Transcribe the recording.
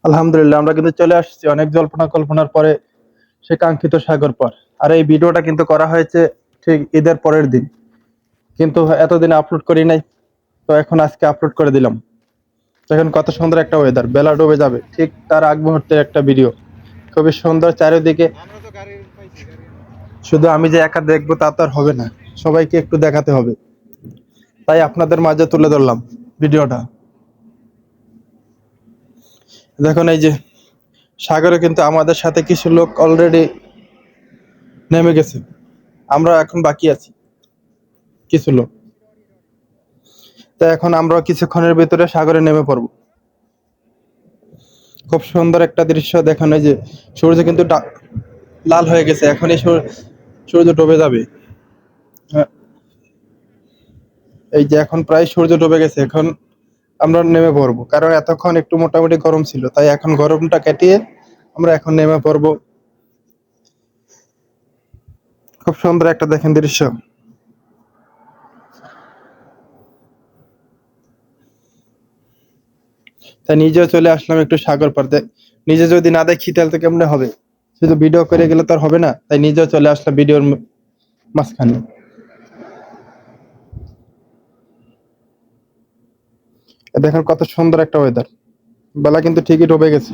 আলহামদুলিল্লাহ, আমরা কিন্তু চলে আসছি অনেক জল্পনা কল্পনার পরে সে কাঙ্ক্ষিত সাগর পার। আর এই ভিডিওটা কিন্তু করা হয়েছে ঠিক ঈদের পরের দিন, কিন্তু এতদিন আপলোড করি নাই। তো এখন আজকে আপলোড করে দিলাম। দেখেন কত সুন্দর একটা ওয়েদার, বেলা ডুবে যাবে ঠিক তার আগ মুহূর্তের একটা ভিডিও। খুবই সুন্দর চারিদিকে। শুধু আমি যে একা দেখবো তা তো আর হবে না, সবাইকে একটু দেখাতে হবে, তাই আপনাদের মাঝে তুলে ধরলাম ভিডিওটা। দেখুন এই যে সাগরে কিন্তু আমাদের সাথে কিছু লোক অলরেডি নেমে গেছে, আমরা এখন বাকি আছি কিছু লোক। তো এখন আমরা কিছুক্ষণের ভিতরে সাগরে নেমে পড়বো। খুব সুন্দর একটা দৃশ্য দেখুন, এই যে সূর্য কিন্তু লাল হয়ে গেছে, এখন এই সূর্য ডুবে যাবে। হ্যাঁ, এই যে এখন প্রায় সূর্য ডুবে গেছে, এখন আমরা নেমে পড়বো, কারণ এতক্ষণ একটু মোটামুটি গরম ছিল, তাই এখন গরমটা কাটিয়ে আমরা এখন নেমে পড়বো। খুব সুন্দর একটা দেখেন দৃশ্য। তাই নিজেও চলে আসলাম একটু সাগর পার। নিজে যদি না দেখি তাহলে তো কেমনে হবে, শুধু ভিডিও করে গেলে তো আর হবে না, তাই নিজেও চলে আসলাম ভিডিওর মাঝখানে। দেখেন কত সুন্দর একটা ওয়েদার, বেলা কিন্তু ঠিকই ডুবে গেছে।